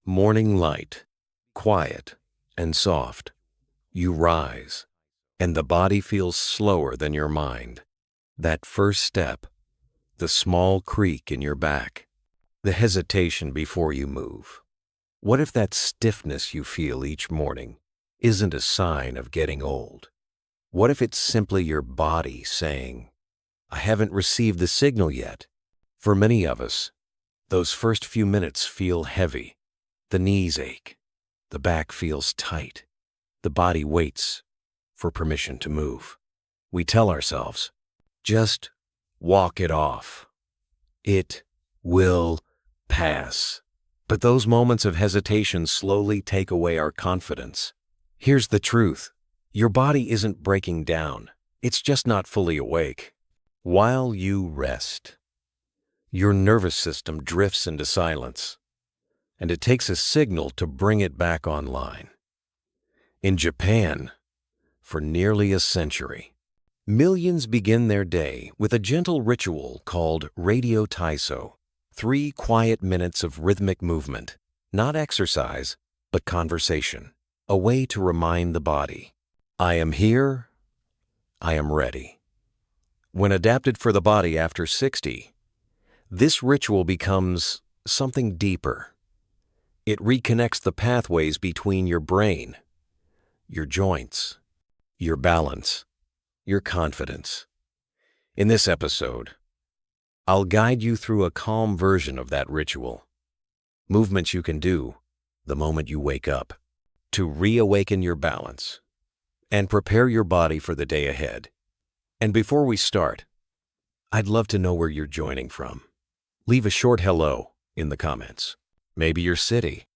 Morning light, quiet and soft. You rise, and the body feels slower than your mind. That first step, the small creak in your back, the hesitation before you move. What if that stiffness you feel each morning isn't a sign of getting old? What if it's simply your body saying, I haven't received the signal yet? For many of us, those first few minutes feel heavy. The knees ache, the back feels tight, the body waits for permission to move. We tell ourselves, just walk it off. It will pass. But those moments of hesitation slowly take away our confidence. Here's the truth. Your body isn't breaking down. It's just not fully awake. While you rest, your nervous system drifts into silence, and it takes a signal to bring it back online. In Japan, for nearly a century, millions begin their day with a gentle ritual called Radio Taiso, 3 quiet minutes of rhythmic movement, not exercise, but conversation, a way to remind the body, I am here, I am ready. When adapted for the body after 60, this ritual becomes something deeper. It reconnects the pathways between your brain, your joints, your balance, your confidence. In this episode, I'll guide you through a calm version of that ritual. Movements you can do the moment you wake up to reawaken your balance and prepare your body for the day ahead. And before we start, I'd love to know where you're joining from. Leave a short hello in the comments, maybe your city,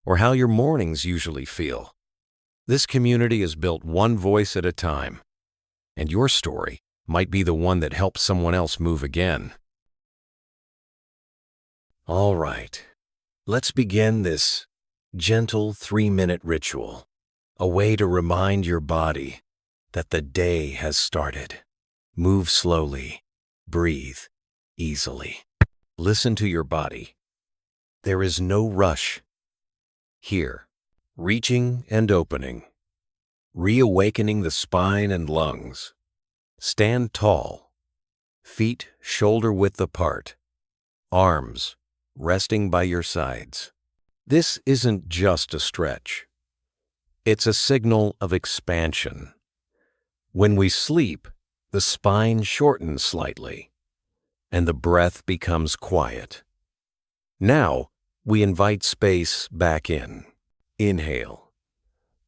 or how your mornings usually feel. This community is built one voice at a time, and your story might be the one that helps someone else move again. All right, let's begin this gentle 3-minute ritual, a way to remind your body that the day has started. Move slowly, breathe easily. Listen to your body. There is no rush. Here, reaching and opening, reawakening the spine and lungs. Stand tall, feet shoulder-width apart, arms resting by your sides. This isn't just a stretch. It's a signal of expansion. When we sleep, the spine shortens slightly, and the breath becomes quiet. Now, we invite space back in. Inhale.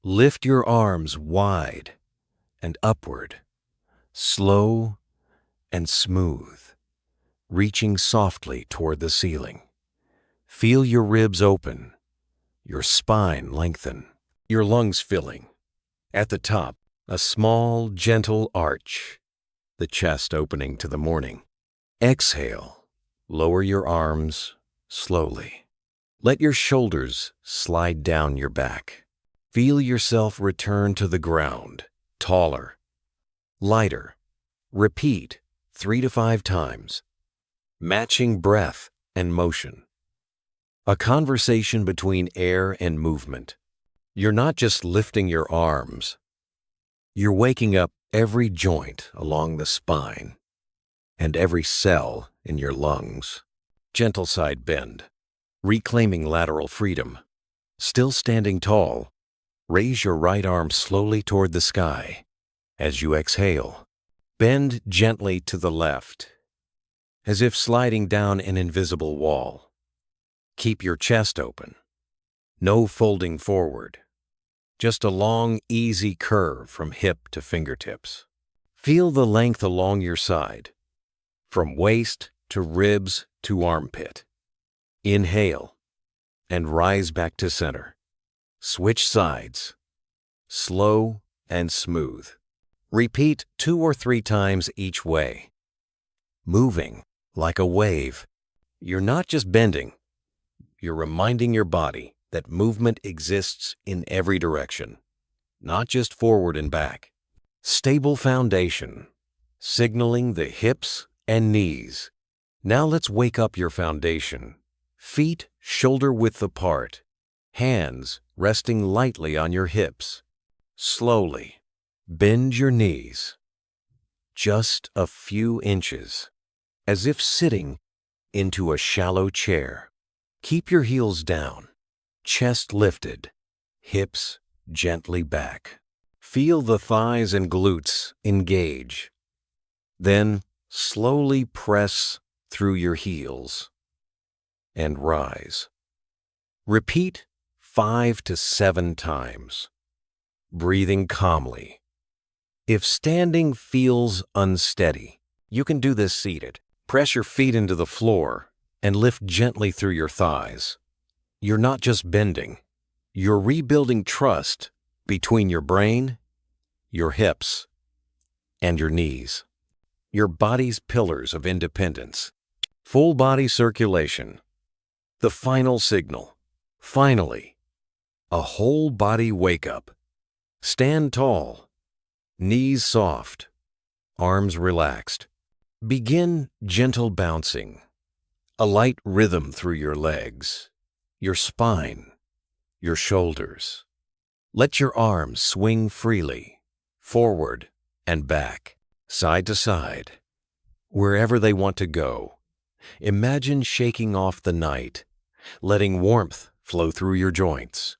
Lift your arms wide and upward, slow and smooth, reaching softly toward the ceiling. Feel your ribs open, your spine lengthen, your lungs filling. At the top, a small, gentle arch, the chest opening to the morning. Exhale. Lower your arms slowly. Let your shoulders slide down your back. Feel yourself return to the ground, taller, lighter. Repeat 3 to 5 times, matching breath and motion. A conversation between air and movement. You're not just lifting your arms. You're waking up every joint along the spine and every cell in your lungs. Gentle side bend, reclaiming lateral freedom. Still standing tall, raise your right arm slowly toward the sky. As you exhale, bend gently to the left, as if sliding down an invisible wall. Keep your chest open. No folding forward. Just a long, easy curve from hip to fingertips. Feel the length along your side, from waist to ribs to armpit. Inhale and rise back to center. Switch sides, slow and smooth. Repeat 2 or 3 times each way. Moving like a wave. You're not just bending, you're reminding your body that movement exists in every direction, not just forward and back. Stable foundation, signaling the hips and knees. Now let's wake up your foundation. Feet shoulder-width apart, hands resting lightly on your hips. Slowly, bend your knees, just a few inches, as if sitting into a shallow chair. Keep your heels down, chest lifted, hips gently back. Feel the thighs and glutes engage. Then slowly press through your heels and rise. Repeat 5 to 7 times, breathing calmly. If standing feels unsteady, you can do this seated. Press your feet into the floor and lift gently through your thighs. You're not just bending, you're rebuilding trust between your brain, your hips, and your knees. Your body's pillars of independence. Full body circulation. The final signal. Finally, a whole body wake up. Stand tall, knees soft, arms relaxed. Begin gentle bouncing, a light rhythm through your legs, your spine, your shoulders. Let your arms swing freely, forward and back, side to side, wherever they want to go. Imagine shaking off the night, letting warmth flow through your joints.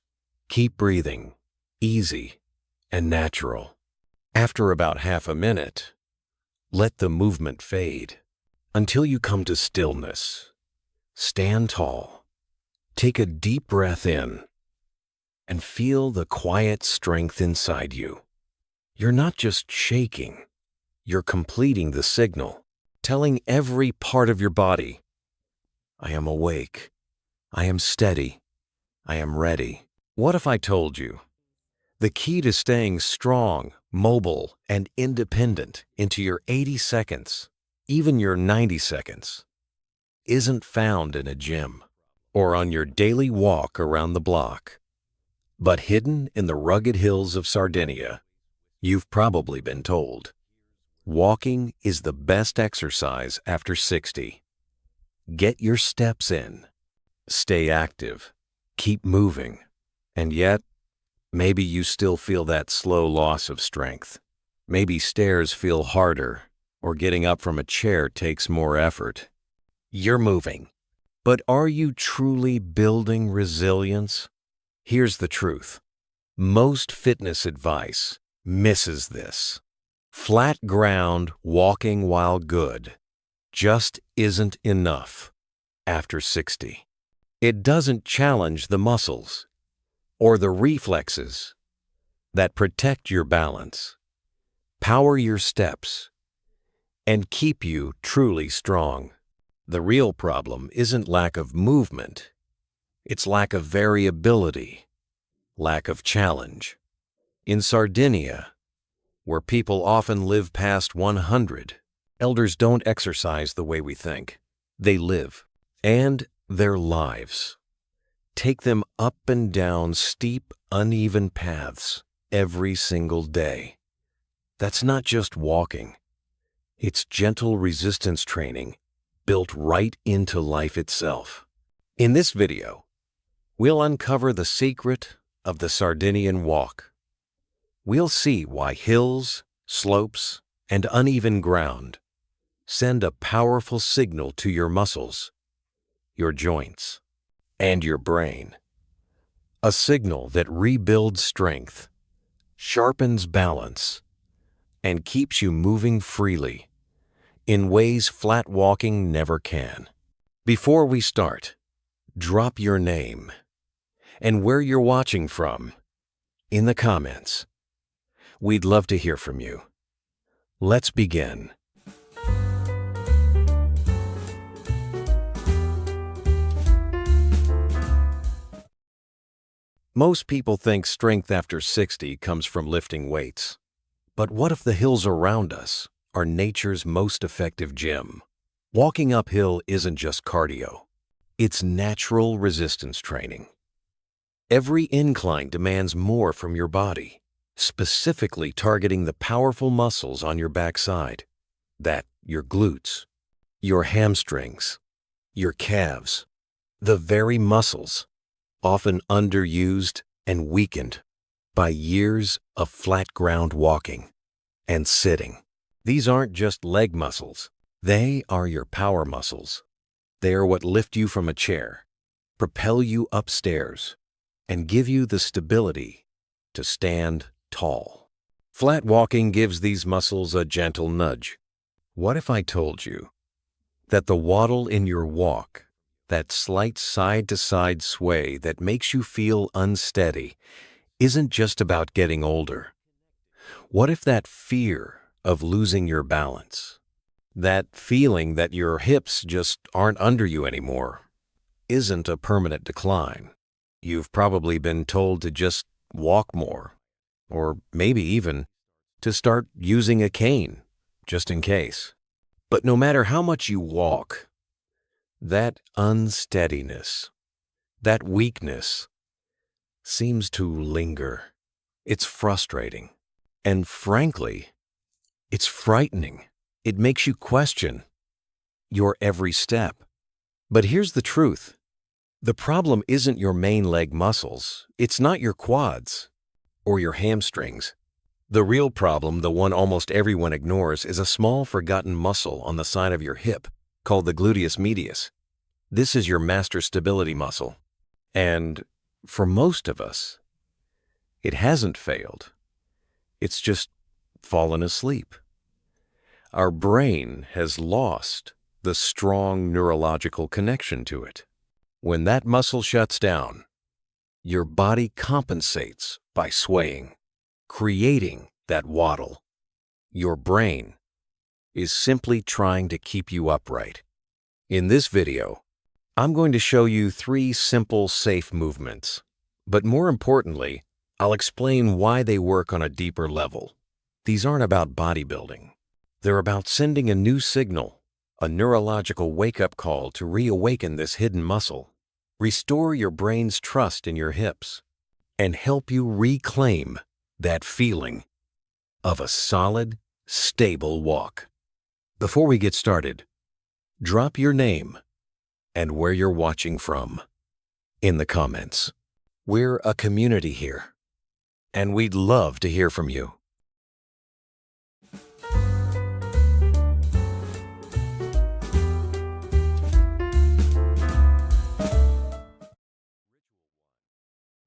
Keep breathing, easy and natural. After about half a minute, let the movement fade until you come to stillness. Stand tall, take a deep breath in, and feel the quiet strength inside you. You're not just shaking, you're completing the signal, telling every part of your body, I am awake, I am steady, I am ready. What if I told you the key to staying strong, mobile, and independent into your 80 seconds, even your 90 seconds, isn't found in a gym or on your daily walk around the block, but hidden in the rugged hills of Sardinia? You've probably been told, walking is the best exercise after 60. Get your steps in, stay active, keep moving, and yet, maybe you still feel that slow loss of strength. Maybe stairs feel harder, or getting up from a chair takes more effort. You're moving, but are you truly building resilience? Here's the truth. Most fitness advice misses this. Flat ground walking while good just isn't enough after 60. It doesn't challenge the muscles or the reflexes that protect your balance, power your steps, and keep you truly strong. The real problem isn't lack of movement, it's lack of variability, lack of challenge. In Sardinia, where people often live past 100, elders don't exercise the way we think. They live, and their lives take them up and down steep, uneven paths every single day. That's not just walking. It's gentle resistance training built right into life itself. In this video, we'll uncover the secret of the Sardinian walk. We'll see why hills, slopes, and uneven ground send a powerful signal to your muscles, your joints, and your brain. A signal that rebuilds strength, sharpens balance, and keeps you moving freely in ways flat walking never can. Before we start, drop your name and where you're watching from in the comments. We'd love to hear from you. Let's begin. Most people think strength after 60 comes from lifting weights. But what if the hills around us are nature's most effective gym? Walking uphill isn't just cardio. It's natural resistance training. Every incline demands more from your body, specifically targeting the powerful muscles on your backside. Your glutes, your hamstrings, your calves, the very muscles often underused and weakened by years of flat ground walking and sitting. These aren't just leg muscles. They are your power muscles. They are what lift you from a chair, propel you upstairs, and give you the stability to stand tall. Flat walking gives these muscles a gentle nudge. What if I told you that the waddle in your walk, that slight side-to-side sway that makes you feel unsteady, isn't just about getting older? What if that fear of losing your balance, that feeling that your hips just aren't under you anymore, isn't a permanent decline? You've probably been told to just walk more, or maybe even to start using a cane, just in case. But no matter how much you walk, that unsteadiness, that weakness, seems to linger. It's frustrating. And frankly, it's frightening. It makes you question your every step. But here's the truth. The problem isn't your main leg muscles. It's not your quads or your hamstrings. The real problem, the one almost everyone ignores, is a small forgotten muscle on the side of your hip called the gluteus medius. This is your master stability muscle. And for most of us, it hasn't failed. It's just fallen asleep. Our brain has lost the strong neurological connection to it. When that muscle shuts down, your body compensates by swaying, creating that waddle. Your brain is simply trying to keep you upright. In this video, I'm going to show you 3 simple, safe movements. But more importantly, I'll explain why they work on a deeper level. These aren't about bodybuilding. They're about sending a new signal, a neurological wake-up call to reawaken this hidden muscle, restore your brain's trust in your hips, and help you reclaim that feeling of a solid, stable walk. Before we get started, drop your name and where you're watching from in the comments. We're a community here, and we'd love to hear from you.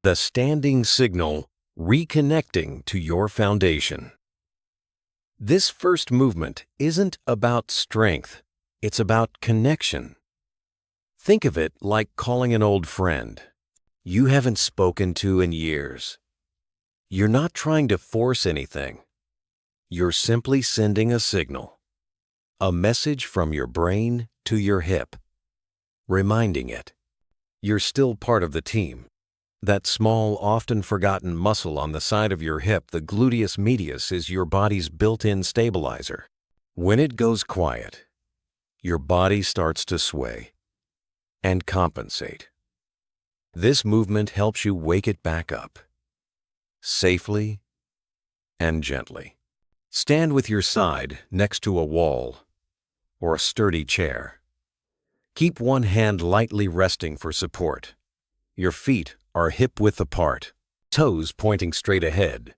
The standing signal, reconnecting to your foundation. This first movement isn't about strength, it's about connection. Think of it like calling an old friend you haven't spoken to in years. You're not trying to force anything. You're simply sending a signal, a message from your brain to your hip, reminding it you're still part of the team. That small, often forgotten muscle on the side of your hip, the gluteus medius, is your body's built-in stabilizer. When it goes quiet, your body starts to sway and compensate. This movement helps you wake it back up, safely and gently. Stand with your side next to a wall or a sturdy chair. Keep one hand lightly resting for support. Your feet are hip-width apart, toes pointing straight ahead.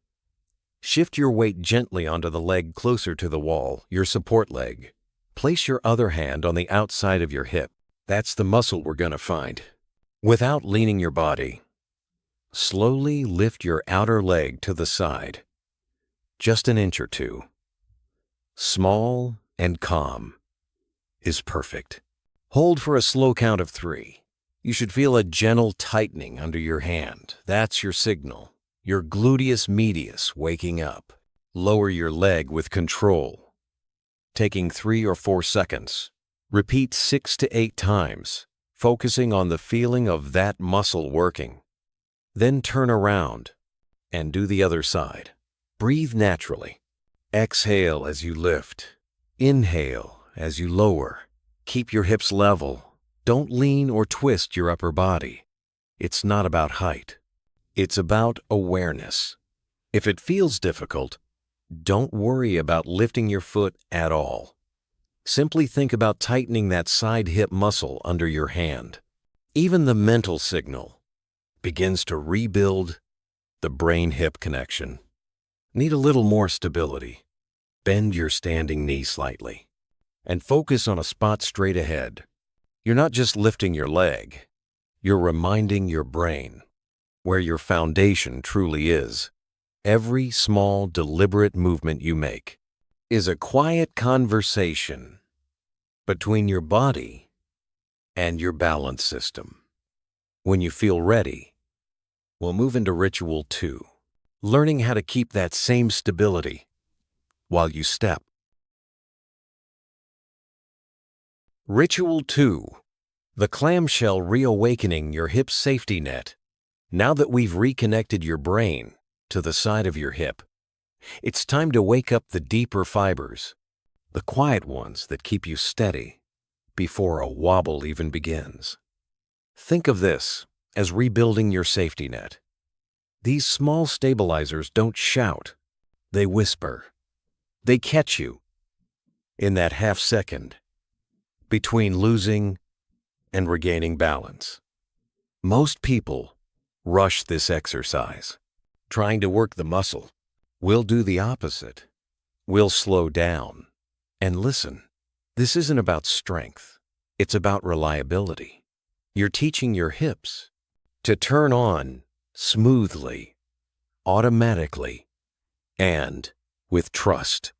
Shift your weight gently onto the leg closer to the wall, your support leg. Place your other hand on the outside of your hip. That's the muscle we're going to find. Without leaning your body, slowly lift your outer leg to the side, just an inch or two. Small and calm is perfect. Hold for a slow count of 3. You should feel a gentle tightening under your hand. That's your signal, your gluteus medius waking up. Lower your leg with control, taking 3 or 4 seconds. Repeat 6 to 8 times, focusing on the feeling of that muscle working. Then turn around and do the other side. Breathe naturally. Exhale as you lift. Inhale as you lower. Keep your hips level. Don't lean or twist your upper body. It's not about height. It's about awareness. If it feels difficult, don't worry about lifting your foot at all. Simply think about tightening that side hip muscle under your hand. Even the mental signal, begins to rebuild the brain-hip connection. Need a little more stability? Bend your standing knee slightly and focus on a spot straight ahead. You're not just lifting your leg, you're reminding your brain where your foundation truly is. Every small, deliberate movement you make is a quiet conversation between your body and your balance system. When you feel ready, we'll move into Ritual 2, learning how to keep that same stability while you step. Ritual 2, the clamshell reawakening your hip safety net. Now that we've reconnected your brain to the side of your hip, it's time to wake up the deeper fibers, the quiet ones that keep you steady before a wobble even begins. Think of this as rebuilding your safety net. These small stabilizers don't shout, they whisper. They catch you in that half second between losing and regaining balance. Most people rush this exercise, trying to work the muscle. We'll do the opposite. We'll slow down and listen. This isn't about strength. It's about reliability. You're teaching your hips to turn on smoothly, automatically, and with trust.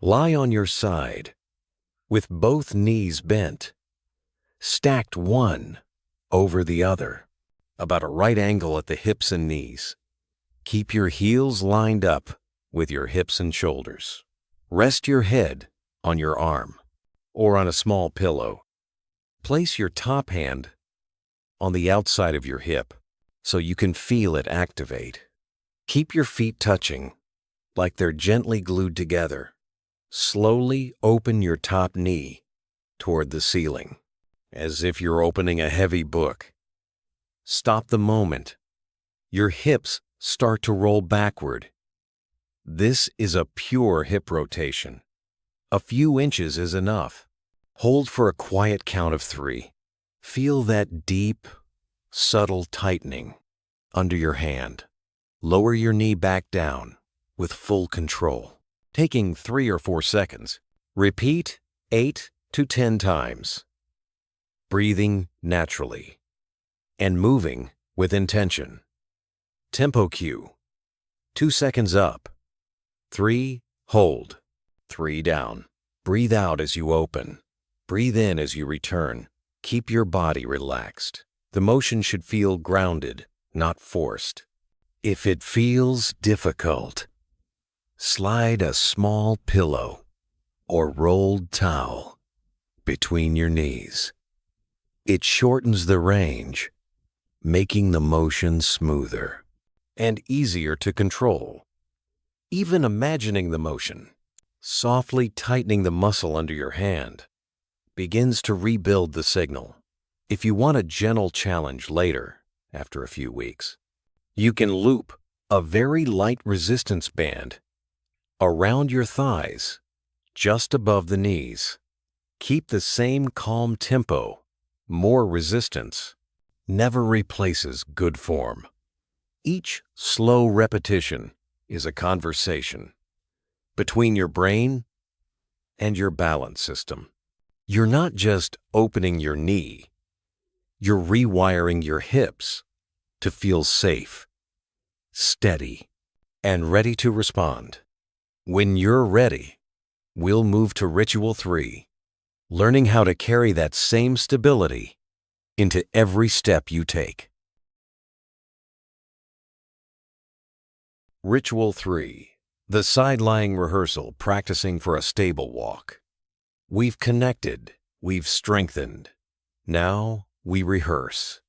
Lie on your side with both knees bent, stacked one over the other, about a right angle at the hips and knees. Keep your heels lined up with your hips and shoulders. Rest your head on your arm or on a small pillow. Place your top hand on the outside of your hip so you can feel it activate. Keep your feet touching like they're gently glued together. Slowly open your top knee toward the ceiling, as if you're opening a heavy book. Stop the moment your hips start to roll backward. This is a pure hip rotation. A few inches is enough. Hold for a quiet count of 3. Feel that deep, subtle tightening under your hand. Lower your knee back down with full control, taking 3 or 4 seconds. Repeat 8 to 10 times. Breathing naturally and moving with intention. Tempo cue. 2 seconds up. 3, hold. 3 down. Breathe out as you open. Breathe in as you return. Keep your body relaxed. The motion should feel grounded, not forced. If it feels difficult, slide a small pillow or rolled towel between your knees. It shortens the range, making the motion smoother and easier to control. Even imagining the motion, softly tightening the muscle under your hand, begins to rebuild the signal. If you want a gentle challenge later, after a few weeks, you can loop a very light resistance band around your thighs, just above the knees. Keep the same calm tempo. More resistance never replaces good form. Each slow repetition is a conversation between your brain and your balance system. You're not just opening your knee, you're rewiring your hips to feel safe, steady, and ready to respond. When you're ready, we'll move to Ritual 3, learning how to carry that same stability into every step you take. Ritual 3, the side-lying rehearsal practicing for a stable walk. We've connected, we've strengthened. Now we rehearse.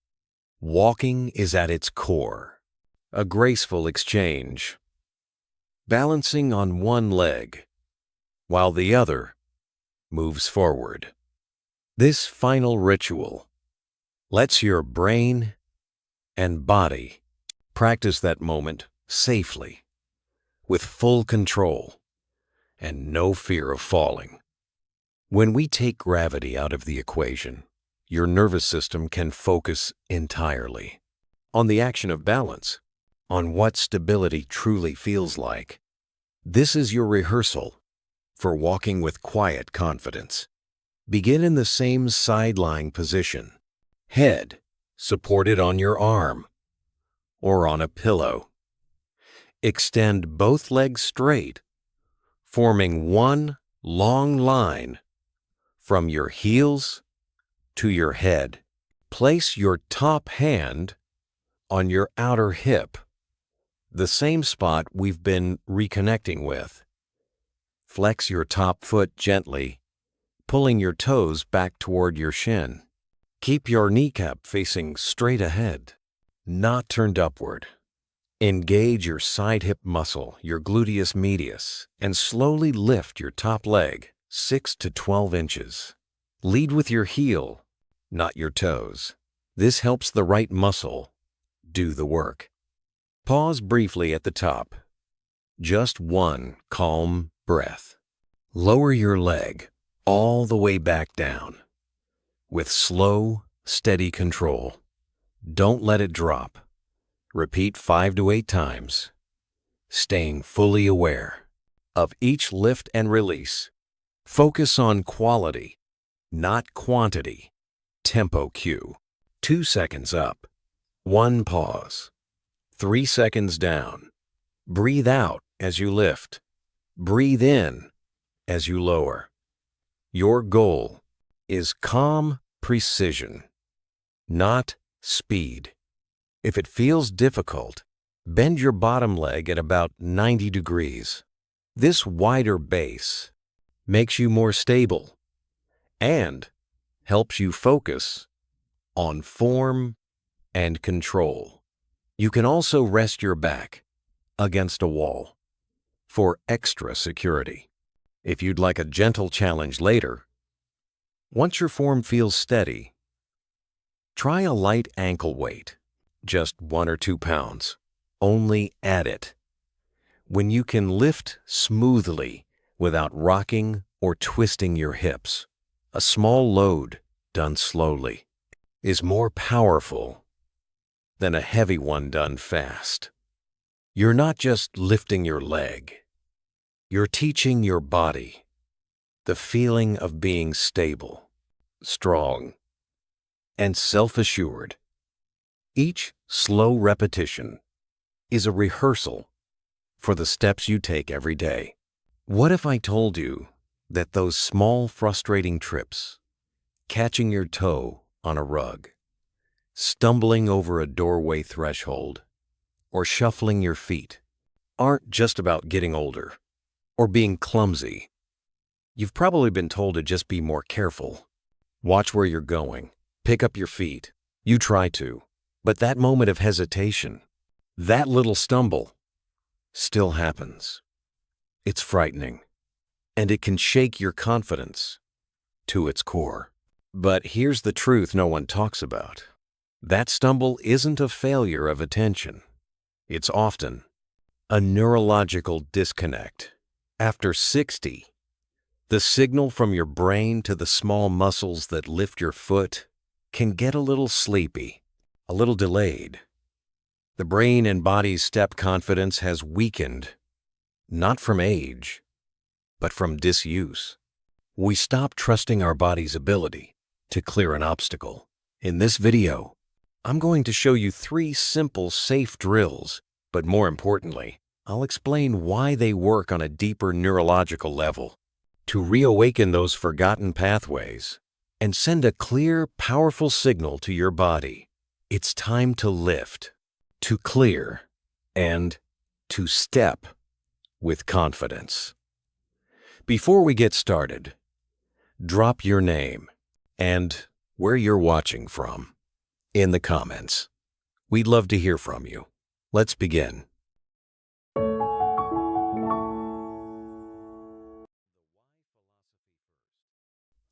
Walking is at its core, a graceful exchange, balancing on one leg while the other moves forward. This final ritual lets your brain and body practice that moment safely, with full control and no fear of falling. When we take gravity out of the equation, your nervous system can focus entirely on the action of balance, on what stability truly feels like. This is your rehearsal for walking with quiet confidence. Begin in the same side-lying position, head supported on your arm or on a pillow. Extend both legs straight, forming one long line from your heels to your head. Place your top hand on your outer hip, the same spot we've been reconnecting with. Flex your top foot gently, pulling your toes back toward your shin. Keep your kneecap facing straight ahead, not turned upward. Engage your side hip muscle, your gluteus medius, and slowly lift your top leg 6 to 12 inches. Lead with your heel, not your toes. This helps the right muscle do the work. Pause briefly at the top. Just one calm breath. Lower your leg all the way back down with slow, steady control. Don't let it drop. Repeat 5 to 8 times, staying fully aware of each lift and release. Focus on quality, not quantity. Tempo cue. 2 seconds up, 1 pause, 3 seconds down. Breathe out as you lift. Breathe in as you lower. Your goal is calm precision, not speed. If it feels difficult, bend your bottom leg at about 90 degrees. This wider base makes you more stable and helps you focus on form and control. You can also rest your back against a wall for extra security. If you'd like a gentle challenge later, once your form feels steady, try a light ankle weight, just 1 or 2 pounds. Only add it when you can lift smoothly without rocking or twisting your hips. A small load done slowly is more powerful than a heavy one done fast. You're not just lifting your leg. You're teaching your body the feeling of being stable, strong, and self-assured. Each slow repetition is a rehearsal for the steps you take every day. What if I told you that those small frustrating trips, catching your toe on a rug, stumbling over a doorway threshold, or shuffling your feet, aren't just about getting older or being clumsy? You've probably been told to just be more careful. Watch where you're going. Pick up your feet. You try to. But that moment of hesitation, that little stumble, still happens. It's frightening, and it can shake your confidence to its core. But here's the truth no one talks about. That stumble isn't a failure of attention. It's often a neurological disconnect. After 60, the signal from your brain to the small muscles that lift your foot can get a little sleepy, a little delayed. The brain and body's step confidence has weakened, not from age, but from disuse. We stop trusting our body's ability to clear an obstacle. In this video, I'm going to show you 3 simple, safe drills, but more importantly, I'll explain why they work on a deeper neurological level to reawaken those forgotten pathways and send a clear, powerful signal to your body. It's time to lift, to clear, and to step with confidence. Before we get started, drop your name and where you're watching from in the comments. We'd love to hear from you. Let's begin.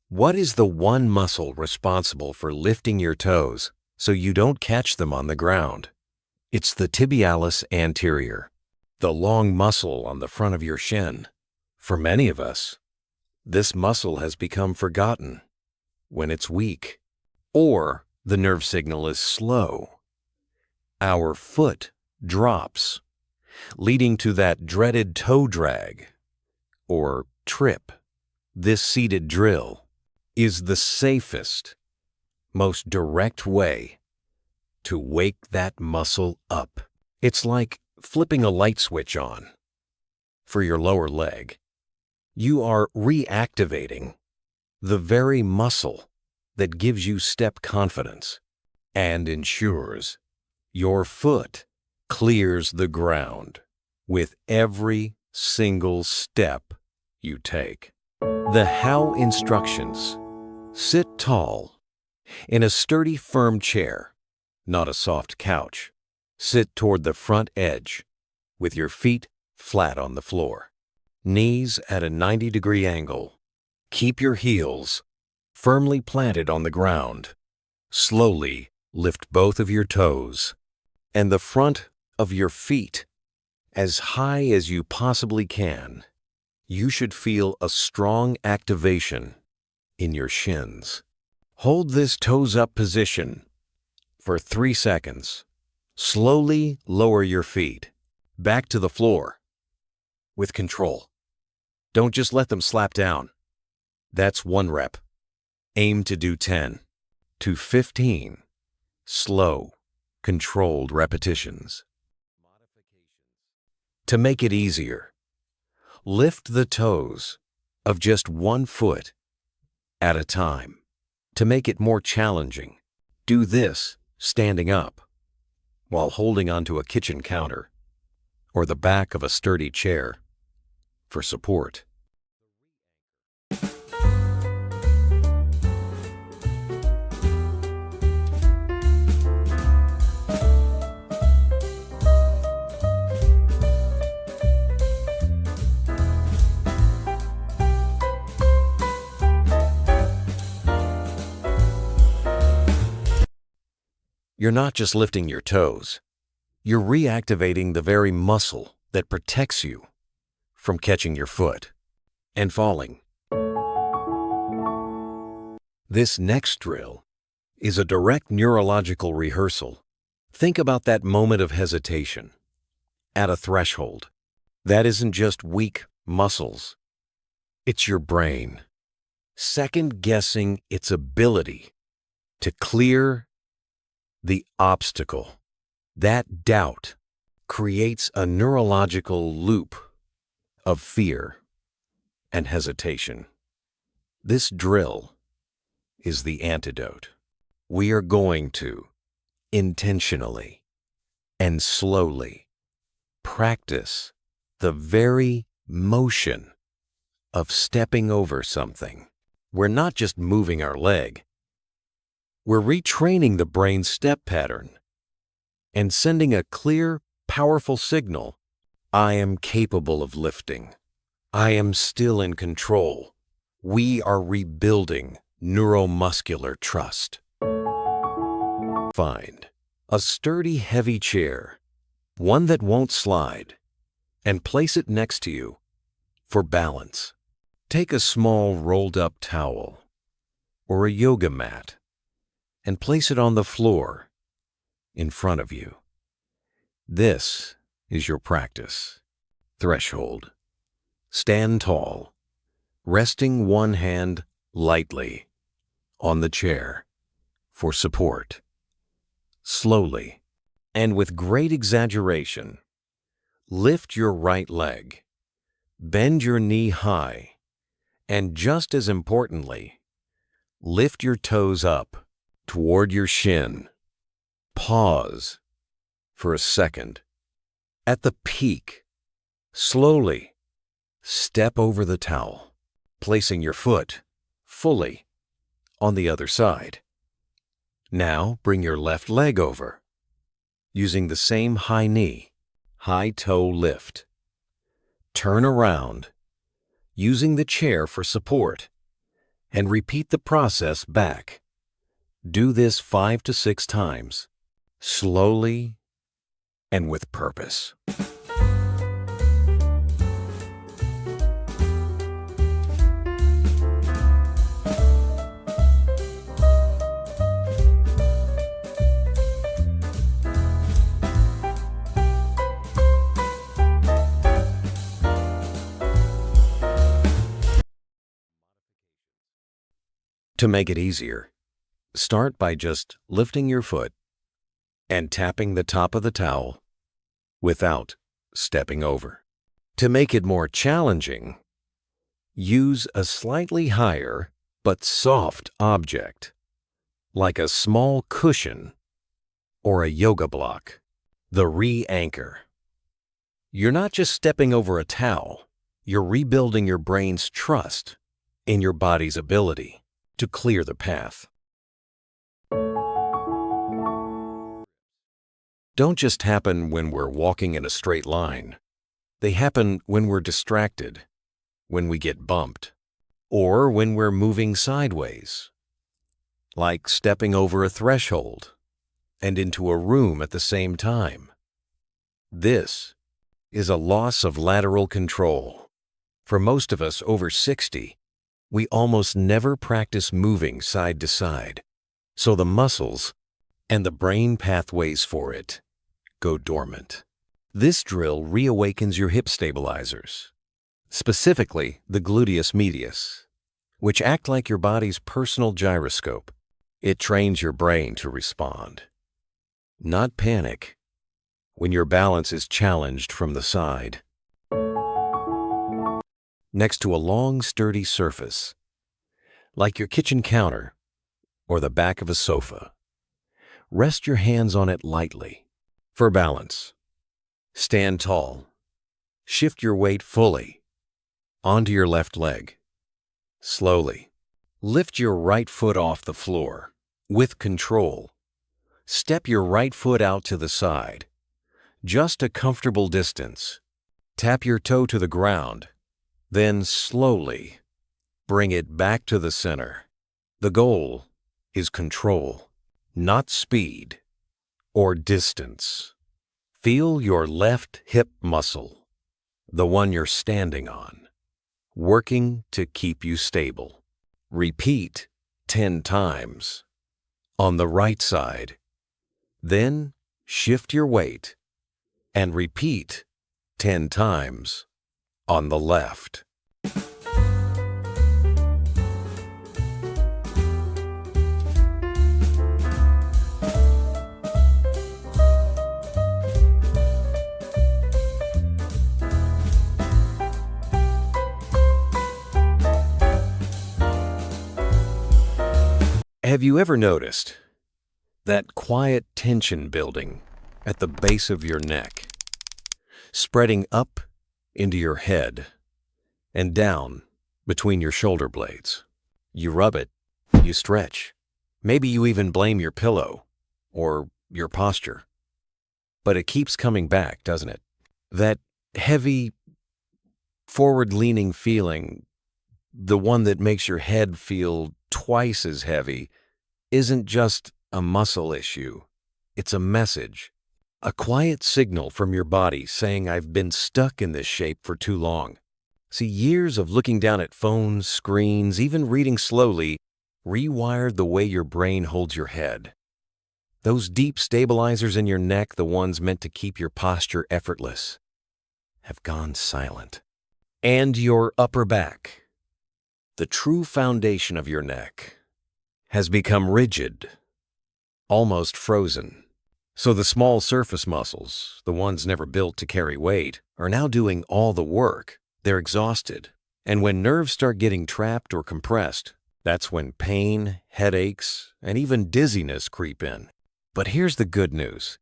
What is the one muscle responsible for lifting your toes so you don't catch them on the ground? It's the tibialis anterior, the long muscle on the front of your shin. For many of us, this muscle has become forgotten when it's weak or the nerve signal is slow. our foot drops, leading to that dreaded toe drag or trip. This seated drill is the safest, most direct way to wake that muscle up. It's like flipping a light switch on for your lower leg. You are reactivating the very muscle that gives you step confidence and ensures your foot clears the ground with every single step you take. The how instructions: sit tall in a sturdy, firm chair, not a soft couch. Sit toward the front edge with your feet flat on the floor, knees at a 90-degree angle. Keep your heels firmly planted on the ground. Slowly lift both of your toes and the front of your feet as high as you possibly can. You should feel a strong activation in your shins. Hold this toes up position for 3 seconds. Slowly lower your feet back to the floor with control. Don't just let them slap down. That's 1 rep. Aim to do 10 to 15 slow, controlled repetitions. To make it easier, lift the toes of just 1 foot at a time. To make it more challenging, do this standing up while holding onto a kitchen counter or the back of a sturdy chair for support. You're not just lifting your toes, you're reactivating the very muscle that protects you from catching your foot and falling. This next drill is a direct neurological rehearsal. Think about that moment of hesitation at a threshold. That isn't just weak muscles, it's your brain second-guessing its ability to clear the obstacle. That doubt creates a neurological loop of fear and hesitation. This drill is the antidote. We are going to intentionally and slowly practice the very motion of stepping over something. We're not just moving our leg. We're retraining the brain's step pattern and sending a clear, powerful signal. I am capable of lifting. I am still in control. We are rebuilding neuromuscular trust. Find a sturdy, heavy chair, one that won't slide, and place it next to you for balance. Take a small rolled-up towel or a yoga mat and place it on the floor in front of you. This is your practice threshold. Stand tall, resting one hand lightly on the chair for support. Slowly, and with great exaggeration, lift your right leg, bend your knee high, and just as importantly, lift your toes up toward your shin. Pause for a second. At the peak, slowly step over the towel, placing your foot fully on the other side. Now bring your left leg over, using the same high knee, high toe lift. Turn around, using the chair for support, and repeat the process back. Do this 5 to 6 times, slowly and with purpose. To make it easier, start by just lifting your foot and tapping the top of the towel without stepping over. To make it more challenging, use a slightly higher but soft object, like a small cushion or a yoga block. The re-anchor. You're not just stepping over a towel, you're rebuilding your brain's trust in your body's ability to clear the path. Don't just happen when we're walking in a straight line. They happen when we're distracted, when we get bumped, or when we're moving sideways, like stepping over a threshold and into a room at the same time. This is a loss of lateral control. For most of us over 60, we almost never practice moving side to side, so the muscles and the brain pathways for it go dormant. This drill reawakens your hip stabilizers, specifically the gluteus medius, which act like your body's personal gyroscope. It trains your brain to respond, not panic, when your balance is challenged from the side. Next to a long, sturdy surface, like your kitchen counter or the back of a sofa, rest your hands on it lightly. For balance, stand tall. Shift your weight fully onto your left leg. Slowly, lift your right foot off the floor with control. Step your right foot out to the side, just a comfortable distance. Tap your toe to the ground, then slowly bring it back to the center. The goal is control, not speed or distance. Feel your left hip muscle, the one you're standing on, working to keep you stable. Repeat 10 times on the right side. Then shift your weight and repeat 10 times on the left. Have you ever noticed that quiet tension building at the base of your neck, spreading up into your head and down between your shoulder blades? You rub it, you stretch, maybe you even blame your pillow or your posture. But it keeps coming back, doesn't it? That heavy, forward-leaning feeling, the one that makes your head feel twice as heavy, isn't just a muscle issue. It's a message, a quiet signal from your body saying, I've been stuck in this shape for too long. See, years of looking down at phones, screens, even reading slowly, rewired the way your brain holds your head. Those deep stabilizers in your neck, the ones meant to keep your posture effortless, have gone silent. And your upper back, the true foundation of your neck, has become rigid, almost frozen. So the small surface muscles, the ones never built to carry weight, are now doing all the work. They're exhausted. And when nerves start getting trapped or compressed, that's when pain, headaches, and even dizziness creep in. But here's the good news.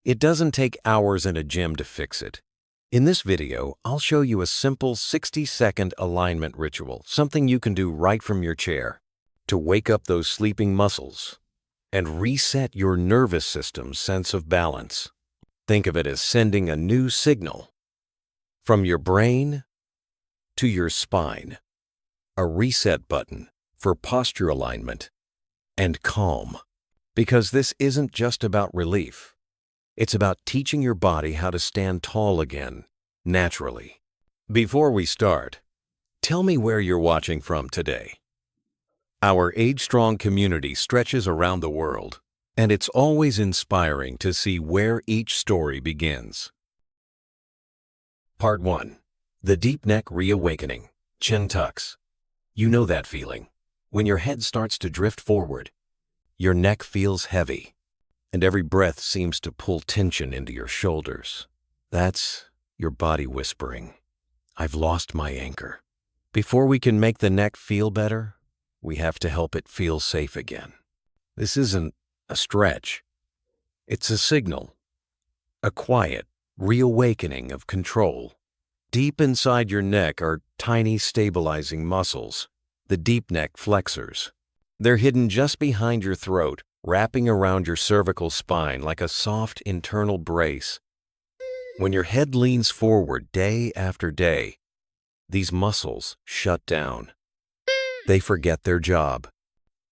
It doesn't take hours in a gym to fix it. In this video, I'll show you a simple 60-second alignment ritual, something you can do right from your chair to wake up those sleeping muscles and reset your nervous system's sense of balance. Think of it as sending a new signal from your brain to your spine, a reset button for posture alignment and calm. Because this isn't just about relief. It's about teaching your body how to stand tall again, naturally. Before we start, tell me where you're watching from today. Our age-strong community stretches around the world, and it's always inspiring to see where each story begins. Part 1. The Deep Neck Reawakening. Chin tucks. You know that feeling. When your head starts to drift forward, your neck feels heavy, and every breath seems to pull tension into your shoulders. That's your body whispering, "I've lost my anchor." Before we can make the neck feel better, we have to help it feel safe again. This isn't a stretch. It's a signal, a quiet reawakening of control. Deep inside your neck are tiny stabilizing muscles, the deep neck flexors. They're hidden just behind your throat, wrapping around your cervical spine like a soft internal brace. When your head leans forward day after day, these muscles shut down. They forget their job.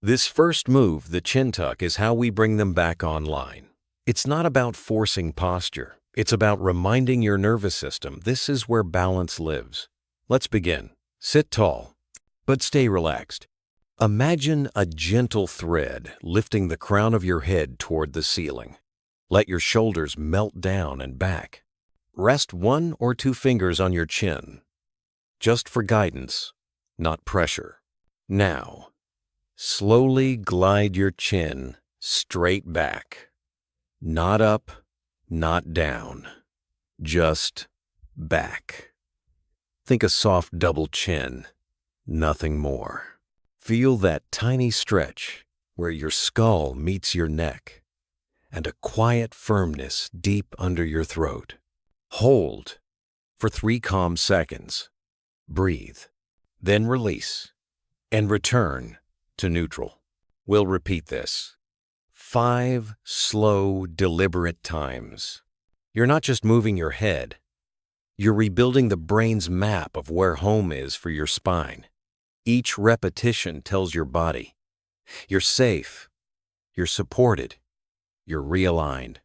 This first move, the chin tuck, is how we bring them back online. It's not about forcing posture. It's about reminding your nervous system this is where balance lives. Let's begin. Sit tall, but stay relaxed. Imagine a gentle thread lifting the crown of your head toward the ceiling. Let your shoulders melt down and back. Rest 1 or 2 fingers on your chin, just for guidance, not pressure. Now, slowly glide your chin straight back. Not up, not down, just back. Think a soft double chin, nothing more. Feel that tiny stretch where your skull meets your neck and a quiet firmness deep under your throat. Hold for 3 calm seconds. Breathe, then release, and return to neutral. We'll repeat this 5 slow, deliberate times. You're not just moving your head, you're rebuilding the brain's map of where home is for your spine. Each repetition tells your body, you're safe, you're supported, you're realigned.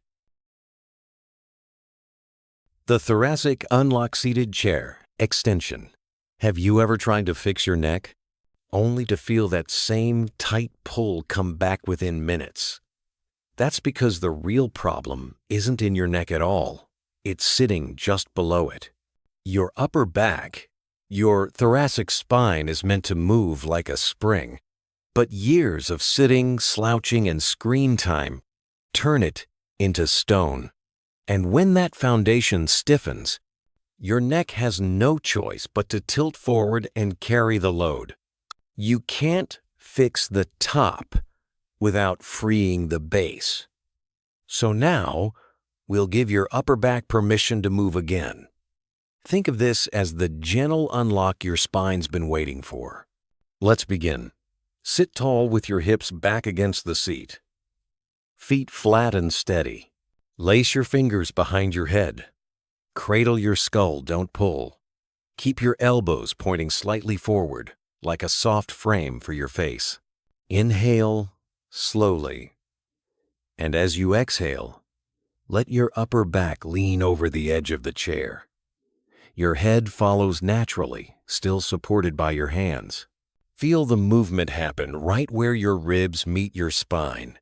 The thoracic unlock seated chair extension. Have you ever tried to fix your neck, only to feel that same tight pull come back within minutes? That's because the real problem isn't in your neck at all. It's sitting just below it. Your upper back, your thoracic spine, is meant to move like a spring, but years of sitting, slouching, and screen time turn it into stone. And when that foundation stiffens, your neck has no choice but to tilt forward and carry the load. You can't fix the top without freeing the base. So now, we'll give your upper back permission to move again. Think of this as the gentle unlock your spine's been waiting for. Let's begin. Sit tall with your hips back against the seat. Feet flat and steady. Lace your fingers behind your head. Cradle your skull, don't pull. Keep your elbows pointing slightly forward, like a soft frame for your face. Inhale slowly. And as you exhale, let your upper back lean over the edge of the chair. Your head follows naturally, still supported by your hands. Feel the movement happen right where your ribs meet your spine,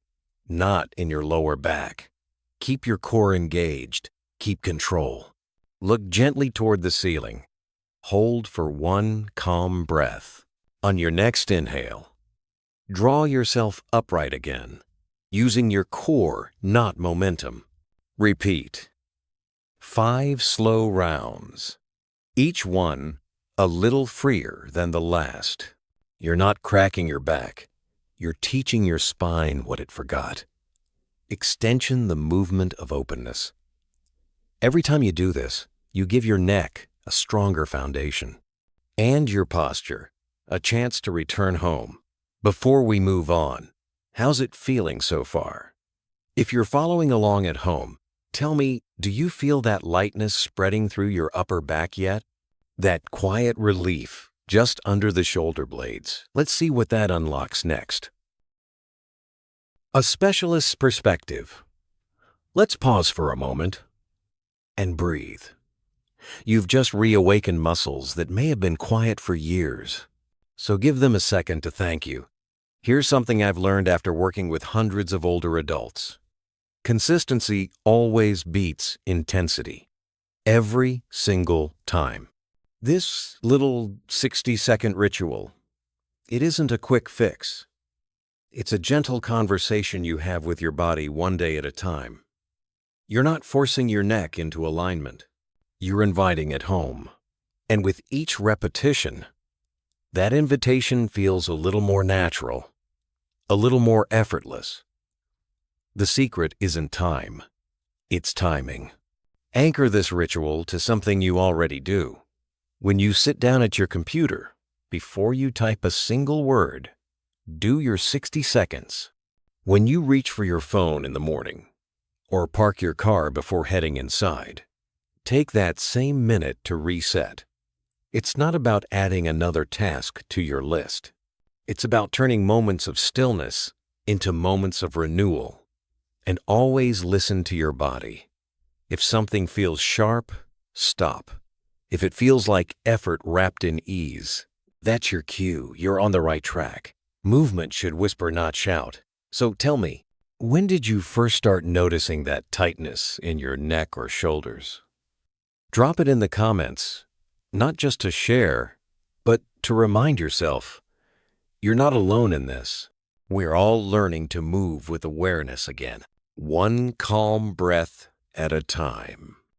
not in your lower back. Keep your core engaged. Keep control. Look gently toward the ceiling. Hold for 1 calm breath. On your next inhale, draw yourself upright again, using your core, not momentum. Repeat. 5 slow rounds, each one a little freer than the last. You're not cracking your back. You're teaching your spine what it forgot. Extension, the movement of openness. Every time you do this, you give your neck a stronger foundation and your posture a chance to return home. Before we move on, how's it feeling so far? If you're following along at home, tell me, do you feel that lightness spreading through your upper back yet? That quiet relief just under the shoulder blades. Let's see what that unlocks next. A specialist's perspective. Let's pause for a moment and breathe. You've just reawakened muscles that may have been quiet for years, so give them a second to thank you. Here's something I've learned after working with hundreds of older adults. Consistency always beats intensity. Every single time. This little 60-second ritual, It isn't a quick fix. It's a gentle conversation you have with your body one day at a time. You're not forcing your neck into alignment. You're inviting it home. And with each repetition, that invitation feels a little more natural, a little more effortless. The secret isn't time. It's timing. Anchor this ritual to something you already do. When you sit down at your computer, before you type a single word, do your 60 seconds. When you reach for your phone in the morning, or park your car before heading inside, take that same minute to reset. It's not about adding another task to your list. It's about turning moments of stillness into moments of renewal. And always listen to your body. If something feels sharp, stop. If it feels like effort wrapped in ease, that's your cue. You're on the right track. Movement should whisper, not shout. So tell me, when did you first start noticing that tightness in your neck or shoulders? Drop it in the comments, not just to share, but to remind yourself, you're not alone in this. We're all learning to move with awareness again, one calm breath at a time.